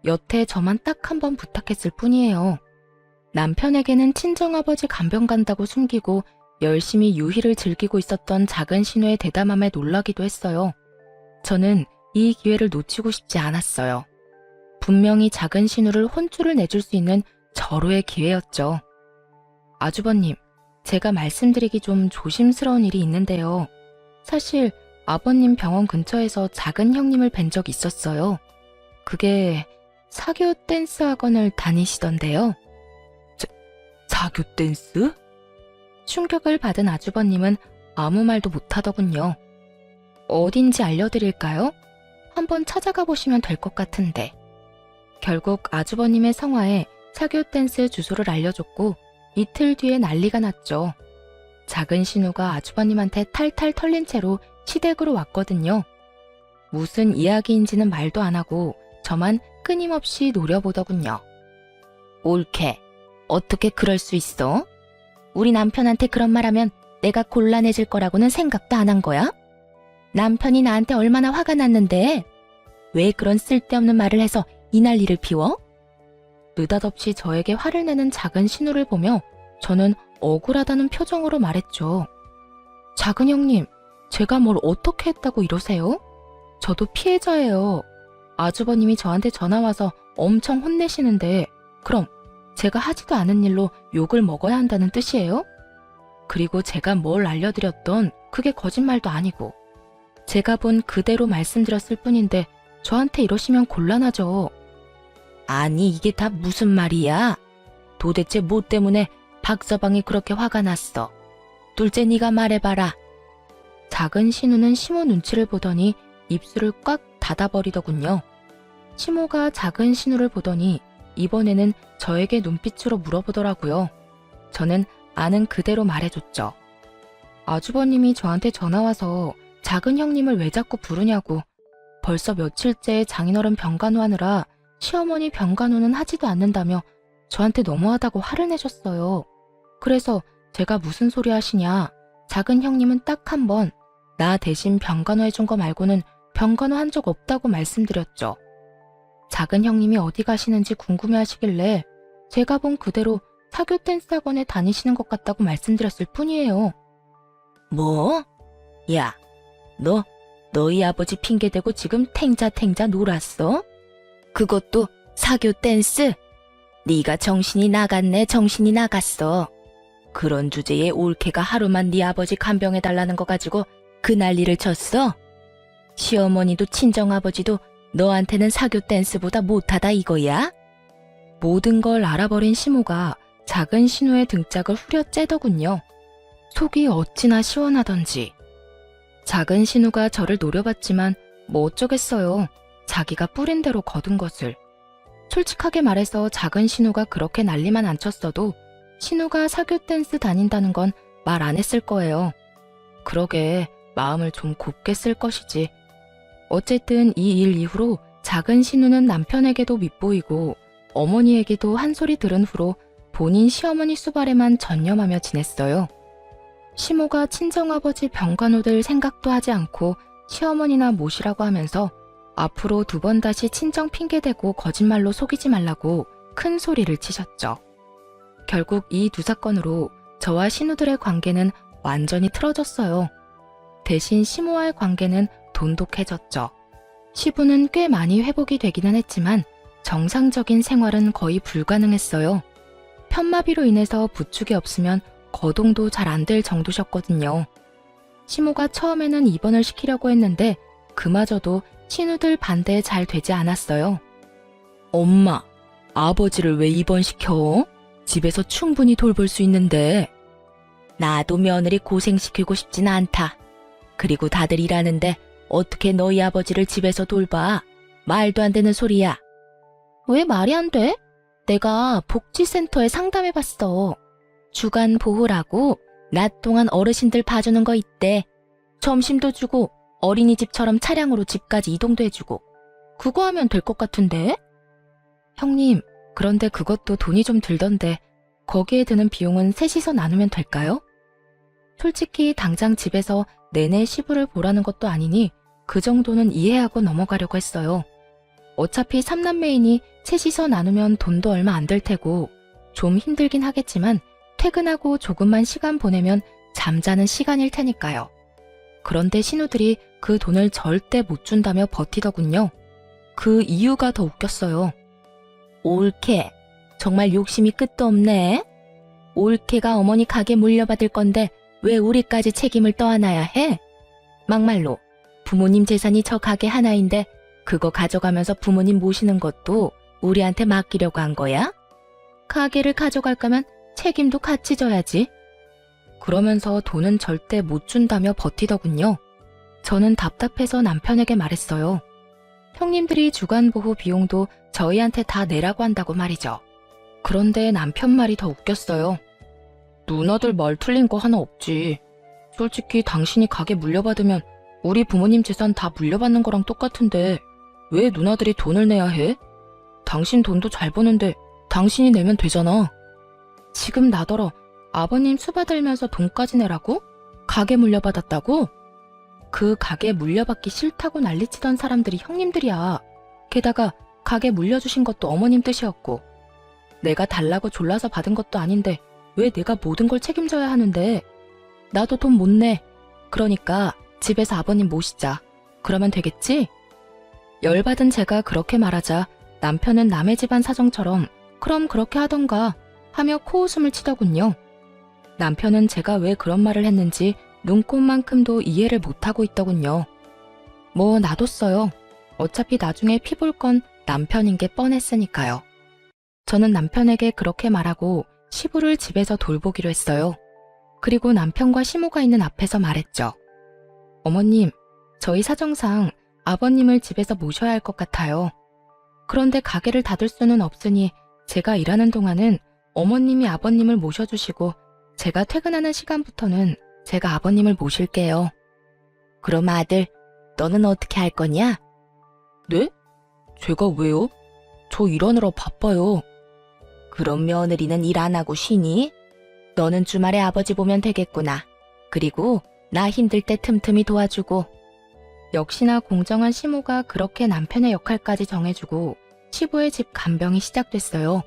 여태 저만 딱 한 번 부탁했을 뿐이에요. 남편에게는 친정아버지 간병 간다고 숨기고 열심히 유희를 즐기고 있었던 작은 신우의 대담함에 놀라기도 했어요. 저는 이 기회를 놓치고 싶지 않았어요. 분명히 작은 신우를 혼쭐을 내줄 수 있는 절호의 기회였죠. 아주버님, 제가 말씀드리기 좀 조심스러운 일이 있는데요. 사실 아버님 병원 근처에서 작은 형님을 뵌 적 있었어요. 그게 사교 댄스 학원을 다니시던데요. 사교 댄스? 충격을 받은 아주버님은 아무 말도 못하더군요. 어딘지 알려드릴까요? 한번 찾아가 보시면 될 것 같은데. 결국 아주버님의 성화에 사교 댄스 주소를 알려줬고 이틀 뒤에 난리가 났죠. 작은 신우가 아주버님한테 탈탈 털린 채로 시댁으로 왔거든요. 무슨 이야기인지는 말도 안 하고 저만 끊임없이 노려보더군요. 옳게. 어떻게 그럴 수 있어? 우리 남편한테 그런 말하면 내가 곤란해질 거라고는 생각도 안 한 거야? 남편이 나한테 얼마나 화가 났는데 왜 그런 쓸데없는 말을 해서 이 난리를 피워? 느닷없이 저에게 화를 내는 작은 신우를 보며 저는 억울하다는 표정으로 말했죠. 작은 형님, 제가 뭘 어떻게 했다고 이러세요? 저도 피해자예요. 아주버님이 저한테 전화와서 엄청 혼내시는데 그럼 제가 하지도 않은 일로 욕을 먹어야 한다는 뜻이에요? 그리고 제가 뭘 알려드렸던 그게 거짓말도 아니고 제가 본 그대로 말씀드렸을 뿐인데 저한테 이러시면 곤란하죠. 아니 이게 다 무슨 말이야? 도대체 뭐 때문에 박서방이 그렇게 화가 났어? 둘째 네가 말해봐라. 작은 신우는 시모 눈치를 보더니 입술을 꽉 닫아버리더군요. 시모가 작은 신우를 보더니 이번에는 저에게 눈빛으로 물어보더라고요. 저는 아는 그대로 말해줬죠. 아주버님이 저한테 전화와서 작은 형님을 왜 자꾸 부르냐고 벌써 며칠째 장인어른 병간호하느라 시어머니 병간호는 하지도 않는다며 저한테 너무하다고 화를 내셨어요. 그래서 제가 무슨 소리 하시냐, 작은 형님은 딱 한 번 나 대신 병간호 해준 거 말고는 병간호 한 적 없다고 말씀드렸죠. 작은 형님이 어디 가시는지 궁금해 하시길래 제가 본 그대로 사교 댄스 학원에 다니시는 것 같다고 말씀드렸을 뿐이에요. 뭐? 야, 너희 아버지 핑계대고 지금 탱자탱자 놀았어? 그것도 사교 댄스? 네가 정신이 나갔네, 정신이 나갔어. 그런 주제에 올케가 하루만 네 아버지 간병해달라는 거 가지고 그 난리를 쳤어? 시어머니도 친정아버지도 너한테는 사교 댄스보다 못하다 이거야? 모든 걸 알아버린 시모가 작은 신우의 등짝을 후려째더군요. 속이 어찌나 시원하던지. 작은 신우가 저를 노려봤지만 뭐 어쩌겠어요. 자기가 뿌린 대로 거둔 것을. 솔직하게 말해서 작은 신우가 그렇게 난리만 안 쳤어도 신우가 사교 댄스 다닌다는 건 말 안 했을 거예요. 그러게 마음을 좀 곱게 쓸 것이지. 어쨌든 이 일 이후로 작은 신우는 남편에게도 밉보이고 어머니에게도 한 소리 들은 후로 본인 시어머니 수발에만 전념하며 지냈어요. 시모가 친정아버지 병간호 될 생각도 하지 않고 시어머니나 모시라고 하면서 앞으로 2번 다시 친정 핑계대고 거짓말로 속이지 말라고 큰 소리를 치셨죠. 결국 이 2 사건으로 저와 신우들의 관계는 완전히 틀어졌어요. 대신 시모와의 관계는 돈독해졌죠. 시부는 꽤 많이 회복이 되기는 했지만 정상적인 생활은 거의 불가능했어요. 편마비로 인해서 부축이 없으면 거동도 잘 안 될 정도셨거든요. 시모가 처음에는 입원을 시키려고 했는데 그마저도 신우들 반대에 잘 되지 않았어요. 엄마, 아버지를 왜 입원시켜? 집에서 충분히 돌볼 수 있는데. 나도 며느리 고생시키고 싶진 않다. 그리고 다들 일하는데 어떻게 너희 아버지를 집에서 돌봐? 말도 안 되는 소리야. 왜 말이 안 돼? 내가 복지센터에 상담해봤어. 주간 보호라고 낮 동안 어르신들 봐주는 거 있대. 점심도 주고 어린이집처럼 차량으로 집까지 이동도 해주고. 그거 하면 될 것 같은데? 형님, 그런데 그것도 돈이 좀 들던데 거기에 드는 비용은 셋이서 나누면 될까요? 솔직히 당장 집에서 내내 시부를 보라는 것도 아니니 그 정도는 이해하고 넘어가려고 했어요. 어차피 3남매이니 셋이서 나누면 돈도 얼마 안 될 테고 좀 힘들긴 하겠지만 퇴근하고 조금만 시간 보내면 잠자는 시간일 테니까요. 그런데 신우들이 그 돈을 절대 못 준다며 버티더군요. 그 이유가 더 웃겼어요. 올케, 정말 욕심이 끝도 없네. 올케가 어머니 가게 물려받을 건데 왜 우리까지 책임을 떠안아야 해? 막말로 부모님 재산이 저 가게 하나인데 그거 가져가면서 부모님 모시는 것도 우리한테 맡기려고 한 거야? 가게를 가져갈 거면 책임도 같이 져야지. 그러면서 돈은 절대 못 준다며 버티더군요. 저는 답답해서 남편에게 말했어요. 형님들이 주간보호 비용도 저희한테 다 내라고 한다고 말이죠. 그런데 남편 말이 더 웃겼어요. 누나들 말 틀린 거 하나 없지. 솔직히 당신이 가게 물려받으면 우리 부모님 재산 다 물려받는 거랑 똑같은데 왜 누나들이 돈을 내야 해? 당신 돈도 잘 버는데 당신이 내면 되잖아. 지금 나더러 아버님 수받들면서 돈까지 내라고? 가게 물려받았다고? 그 가게 물려받기 싫다고 난리치던 사람들이 형님들이야. 게다가 가게 물려주신 것도 어머님 뜻이었고 내가 달라고 졸라서 받은 것도 아닌데 왜 내가 모든 걸 책임져야 하는데. 나도 돈 못 내. 그러니까 집에서 아버님 모시자. 그러면 되겠지? 열받은 제가 그렇게 말하자 남편은 남의 집안 사정처럼 그럼 그렇게 하던가 하며 코웃음을 치더군요. 남편은 제가 왜 그런 말을 했는지 눈꼽만큼도 이해를 못하고 있더군요. 뭐 놔뒀어요. 어차피 나중에 피 볼 건 남편인 게 뻔했으니까요. 저는 남편에게 그렇게 말하고 시부를 집에서 돌보기로 했어요. 그리고 남편과 시모가 있는 앞에서 말했죠. 어머님, 저희 사정상 아버님을 집에서 모셔야 할 것 같아요. 그런데 가게를 닫을 수는 없으니 제가 일하는 동안은 어머님이 아버님을 모셔주시고 제가 퇴근하는 시간부터는 제가 아버님을 모실게요. 그럼 아들, 너는 어떻게 할 거냐? 네? 제가 왜요? 저 일하느라 바빠요. 그럼 며느리는 일 안 하고 쉬니? 너는 주말에 아버지 보면 되겠구나. 그리고 나 힘들 때 틈틈이 도와주고. 역시나 공정한 시모가 그렇게 남편의 역할까지 정해주고 시부의 집 간병이 시작됐어요.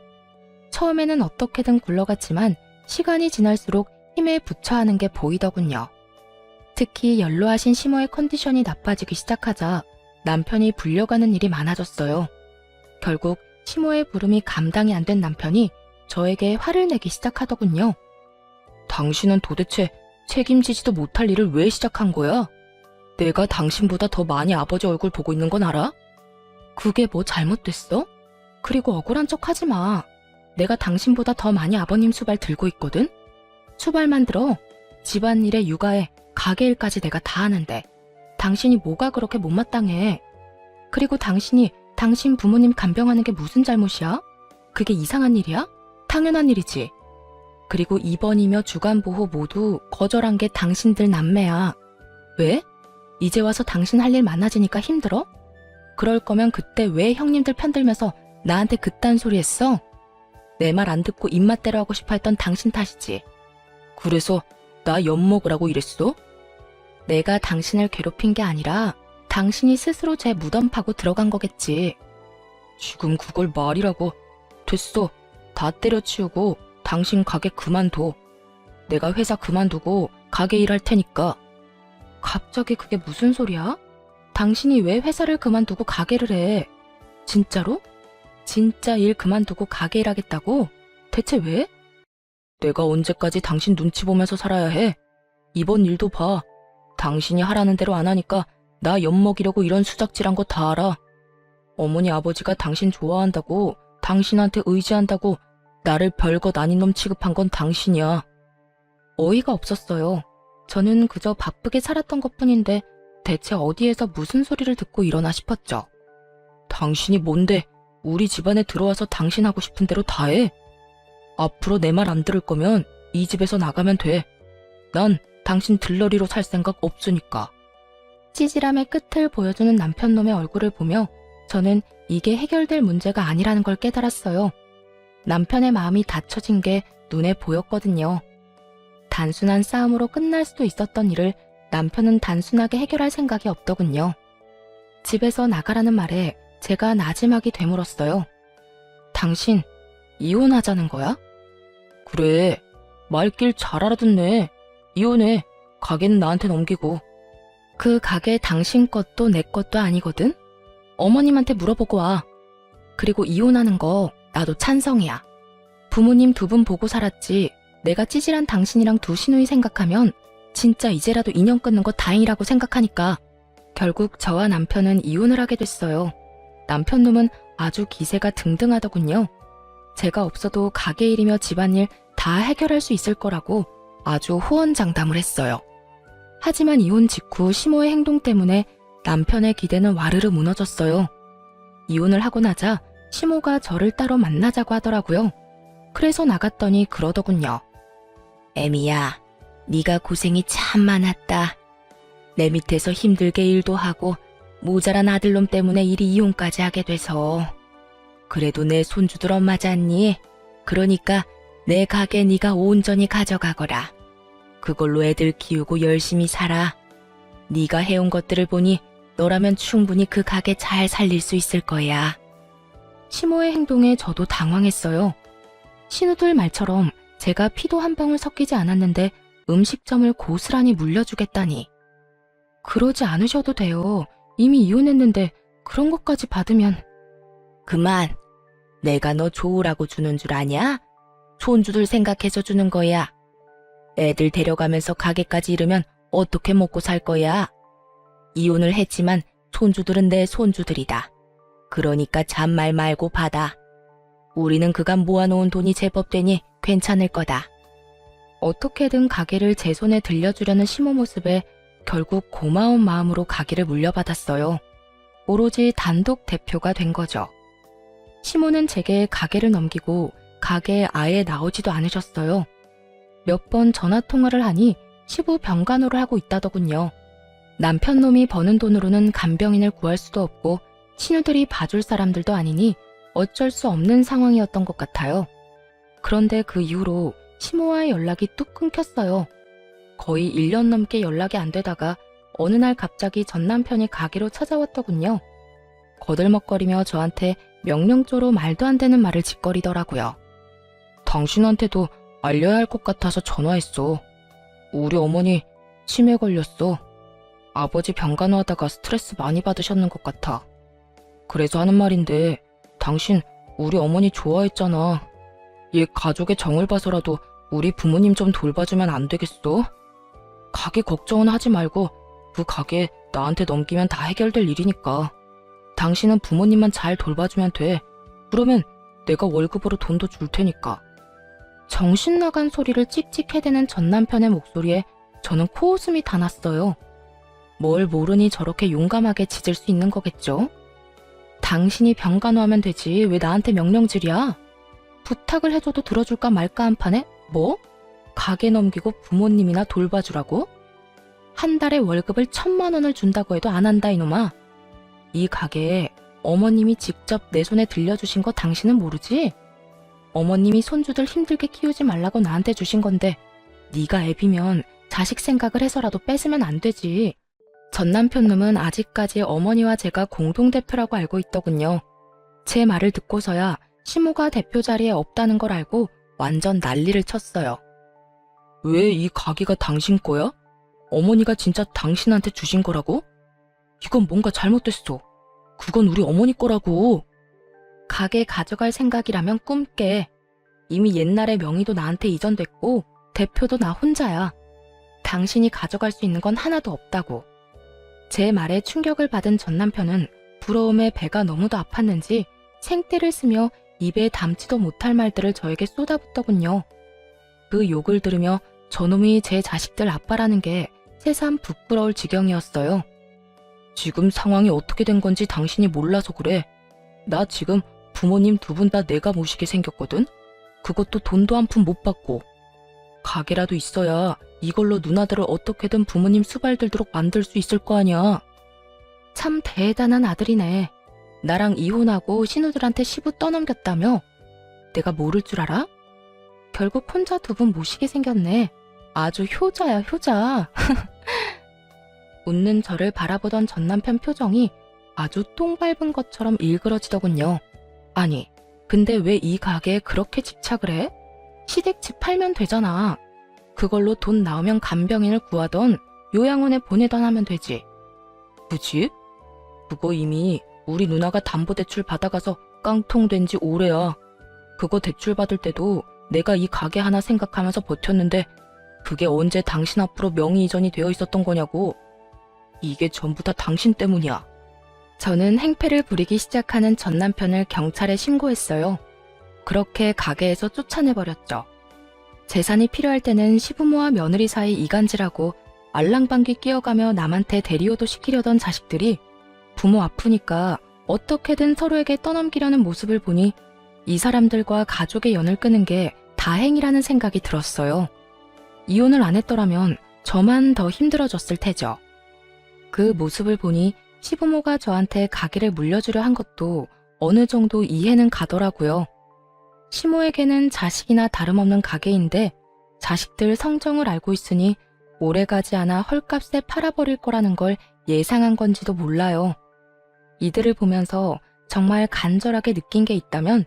처음에는 어떻게든 굴러갔지만 시간이 지날수록 힘에 부처하는 게 보이더군요. 특히 연로하신 시모의 컨디션이 나빠지기 시작하자 남편이 불려가는 일이 많아졌어요. 결국 시모의 부름이 감당이 안 된 남편이 저에게 화를 내기 시작하더군요. 당신은 도대체 책임지지도 못할 일을 왜 시작한 거야? 내가 당신보다 더 많이 아버지 얼굴 보고 있는 건 알아? 그게 뭐 잘못됐어? 그리고 억울한 척 하지 마. 내가 당신보다 더 많이 아버님 수발 들고 있거든? 수발만 들어. 집안일에 육아에 가게일까지 내가 다 하는데 당신이 뭐가 그렇게 못마땅해. 그리고 당신이 당신 부모님 간병하는 게 무슨 잘못이야? 그게 이상한 일이야? 당연한 일이지. 그리고 입원이며 주간보호 모두 거절한 게 당신들 남매야. 왜? 이제 와서 당신 할 일 많아지니까 힘들어? 그럴 거면 그때 왜 형님들 편들면서 나한테 그딴 소리 했어? 내 말 안 듣고 입맛대로 하고 싶어 했던 당신 탓이지. 그래서 나 엿먹으라고 이랬어? 내가 당신을 괴롭힌 게 아니라 당신이 스스로 제 무덤 파고 들어간 거겠지. 지금 그걸 말이라고. 됐어. 다 때려치우고 당신 가게 그만둬. 내가 회사 그만두고 가게 일할 테니까. 갑자기 그게 무슨 소리야? 당신이 왜 회사를 그만두고 가게를 해? 진짜로? 진짜 일 그만두고 가게 일하겠다고? 대체 왜? 내가 언제까지 당신 눈치 보면서 살아야 해? 이번 일도 봐. 당신이 하라는 대로 안 하니까 나 엿먹이려고 이런 수작질한 거 다 알아. 어머니 아버지가 당신 좋아한다고, 당신한테 의지한다고 나를 별것 아닌 놈 취급한 건 당신이야. 어이가 없었어요. 저는 그저 바쁘게 살았던 것뿐인데 대체 어디에서 무슨 소리를 듣고 일어나 싶었죠. 당신이 뭔데 우리 집안에 들어와서 당신 하고 싶은 대로 다 해? 앞으로 내 말 안 들을 거면 이 집에서 나가면 돼. 난 당신 들러리로 살 생각 없으니까. 찌질함의 끝을 보여주는 남편놈의 얼굴을 보며 저는 이게 해결될 문제가 아니라는 걸 깨달았어요. 남편의 마음이 닫혀진 게 눈에 보였거든요. 단순한 싸움으로 끝날 수도 있었던 일을 남편은 단순하게 해결할 생각이 없더군요. 집에서 나가라는 말에 제가 나지막이 되물었어요. 당신 이혼하자는 거야? 그래, 말길 잘 알아듣네. 이혼해. 가게는 나한테 넘기고. 그 가게 당신 것도 내 것도 아니거든? 어머님한테 물어보고 와. 그리고 이혼하는 거 나도 찬성이야. 부모님 두 분 보고 살았지. 내가 찌질한 당신이랑 두 시누이 생각하면 진짜 이제라도 인연 끊는 거 다행이라고 생각하니까. 결국 저와 남편은 이혼을 하게 됐어요. 남편놈은 아주 기세가 등등하더군요. 제가 없어도 가게 일이며 집안일 다 해결할 수 있을 거라고 아주 호언장담을 했어요. 하지만 이혼 직후 시모의 행동 때문에 남편의 기대는 와르르 무너졌어요. 이혼을 하고 나자 시모가 저를 따로 만나자고 하더라고요. 그래서 나갔더니 그러더군요. 애미야, 네가 고생이 참 많았다. 내 밑에서 힘들게 일도 하고 모자란 아들놈 때문에 이리 이혼까지 하게 돼서. 그래도 내 손주들 엄마잖니? 그러니까 내 가게 네가 온전히 가져가거라. 그걸로 애들 키우고 열심히 살아. 네가 해온 것들을 보니 너라면 충분히 그 가게 잘 살릴 수 있을 거야. 시모의 행동에 저도 당황했어요. 신우들 말처럼 제가 피도 한 방울 섞이지 않았는데 음식점을 고스란히 물려주겠다니. 그러지 않으셔도 돼요. 이미 이혼했는데 그런 것까지 받으면. 그만. 내가 너 좋으라고 주는 줄 아냐? 손주들 생각해서 주는 거야. 애들 데려가면서 가게까지 잃으면 어떻게 먹고 살 거야? 이혼을 했지만 손주들은 내 손주들이다. 그러니까 잔말 말고 받아. 우리는 그간 모아놓은 돈이 제법 되니 괜찮을 거다. 어떻게든 가게를 제 손에 들려주려는 시모 모습에 결국 고마운 마음으로 가게를 물려받았어요. 오로지 단독 대표가 된 거죠. 시모는 제게 가게를 넘기고 가게에 아예 나오지도 않으셨어요. 몇 번 전화통화를 하니 시부 병간호를 하고 있다더군요. 남편놈이 버는 돈으로는 간병인을 구할 수도 없고 신우들이 봐줄 사람들도 아니니 어쩔 수 없는 상황이었던 것 같아요. 그런데 그 이후로 시모와의 연락이 뚝 끊겼어요. 거의 1년 넘게 연락이 안 되다가 어느 날 갑자기 전 남편이 가게로 찾아왔더군요. 거들먹거리며 저한테 명령조로 말도 안 되는 말을 짓거리더라고요. 당신한테도 알려야 할 것 같아서 전화했어. 우리 어머니 치매 걸렸어. 아버지 병간호하다가 스트레스 많이 받으셨는 것 같아. 그래서 하는 말인데 당신 우리 어머니 좋아했잖아. 얘 가족의 정을 봐서라도 우리 부모님 좀 돌봐주면 안 되겠어? 가게 걱정은 하지 말고 그 가게 나한테 넘기면 다 해결될 일이니까. 당신은 부모님만 잘 돌봐주면 돼. 그러면 내가 월급으로 돈도 줄 테니까. 정신 나간 소리를 찍찍 해대는 전 남편의 목소리에 저는 코웃음이 다 났어요. 뭘 모르니 저렇게 용감하게 짖을 수 있는 거겠죠? 당신이 병간호하면 되지 왜 나한테 명령질이야? 부탁을 해줘도 들어줄까 말까 한 판에 뭐? 가게 넘기고 부모님이나 돌봐주라고? 한 달에 월급을 1,000만 원을 준다고 해도 안 한다 이놈아. 이 가게에 어머님이 직접 내 손에 들려주신 거 당신은 모르지? 어머님이 손주들 힘들게 키우지 말라고 나한테 주신 건데 네가 애비면 자식 생각을 해서라도 뺏으면 안 되지. 전 남편놈은 아직까지 어머니와 제가 공동대표라고 알고 있더군요. 제 말을 듣고서야 시모가 대표 자리에 없다는 걸 알고 완전 난리를 쳤어요. 왜 이 가게가 당신 거야? 어머니가 진짜 당신한테 주신 거라고? 이건 뭔가 잘못됐어. 그건 우리 어머니 거라고. 가게 가져갈 생각이라면 꿈 깨. 이미 옛날에 명의도 나한테 이전됐고 대표도 나 혼자야. 당신이 가져갈 수 있는 건 하나도 없다고. 제 말에 충격을 받은 전 남편은 부러움에 배가 너무도 아팠는지 생떼를 쓰며 입에 담지도 못할 말들을 저에게 쏟아붓더군요. 그 욕을 들으며 저놈이 제 자식들 아빠라는 게 새삼 부끄러울 지경이었어요. 지금 상황이 어떻게 된 건지 당신이 몰라서 그래. 나 지금 부모님 두 분 다 내가 모시게 생겼거든? 그것도 돈도 한 푼 못 받고. 가게라도 있어야 이걸로 누나들을 어떻게든 부모님 수발 들도록 만들 수 있을 거 아니야. 참 대단한 아들이네. 나랑 이혼하고 신우들한테 시부 떠넘겼다며? 내가 모를 줄 알아? 결국 혼자 두 분 모시게 생겼네. 아주 효자야, 효자. 웃는 저를 바라보던 전 남편 표정이 아주 똥 밟은 것처럼 일그러지더군요. 아니, 근데 왜 이 가게에 그렇게 집착을 해? 시댁집 팔면 되잖아. 그걸로 돈 나오면 간병인을 구하던 요양원에 보내던 하면 되지. 그 집? 그거 이미 우리 누나가 담보대출 받아가서 깡통된 지 오래야. 그거 대출 받을 때도 내가 이 가게 하나 생각하면서 버텼는데 그게 언제 당신 앞으로 명의 이전이 되어 있었던 거냐고. 이게 전부 다 당신 때문이야. 저는 행패를 부리기 시작하는 전 남편을 경찰에 신고했어요. 그렇게 가게에서 쫓아내버렸죠. 재산이 필요할 때는 시부모와 며느리 사이 이간질하고 알랑방귀 끼어가며 남한테 대리호도 시키려던 자식들이 부모 아프니까 어떻게든 서로에게 떠넘기려는 모습을 보니 이 사람들과 가족의 연을 끄는 게 다행이라는 생각이 들었어요. 이혼을 안 했더라면 저만 더 힘들어졌을 테죠. 그 모습을 보니 시부모가 저한테 가게를 물려주려 한 것도 어느 정도 이해는 가더라고요. 시모에게는 자식이나 다름없는 가게인데 자식들 성정을 알고 있으니 오래가지 않아 헐값에 팔아버릴 거라는 걸 예상한 건지도 몰라요. 이들을 보면서 정말 간절하게 느낀 게 있다면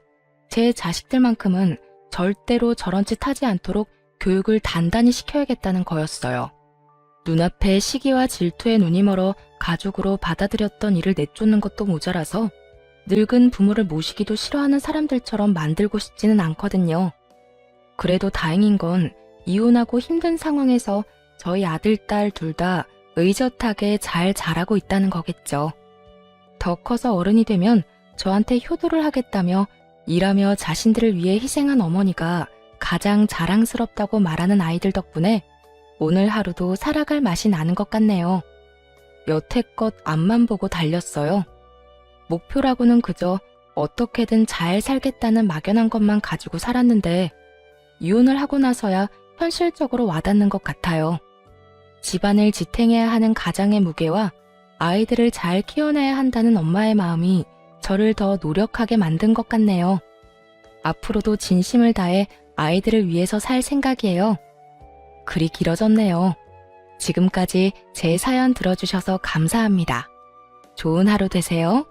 제 자식들만큼은 절대로 저런 짓 하지 않도록 교육을 단단히 시켜야겠다는 거였어요. 눈앞에 시기와 질투에 눈이 멀어 가족으로 받아들였던 이를 내쫓는 것도 모자라서 늙은 부모를 모시기도 싫어하는 사람들처럼 만들고 싶지는 않거든요. 그래도 다행인 건 이혼하고 힘든 상황에서 저희 아들, 딸 둘 다 의젓하게 잘 자라고 있다는 거겠죠. 더 커서 어른이 되면 저한테 효도를 하겠다며 일하며 자신들을 위해 희생한 어머니가 가장 자랑스럽다고 말하는 아이들 덕분에 오늘 하루도 살아갈 맛이 나는 것 같네요. 여태껏 앞만 보고 달렸어요. 목표라고는 그저 어떻게든 잘 살겠다는 막연한 것만 가지고 살았는데 이혼을 하고 나서야 현실적으로 와닿는 것 같아요. 집안을 지탱해야 하는 가장의 무게와 아이들을 잘 키워내야 한다는 엄마의 마음이 저를 더 노력하게 만든 것 같네요. 앞으로도 진심을 다해 아이들을 위해서 살 생각이에요. 글이 길어졌네요. 지금까지 제 사연 들어주셔서 감사합니다. 좋은 하루 되세요.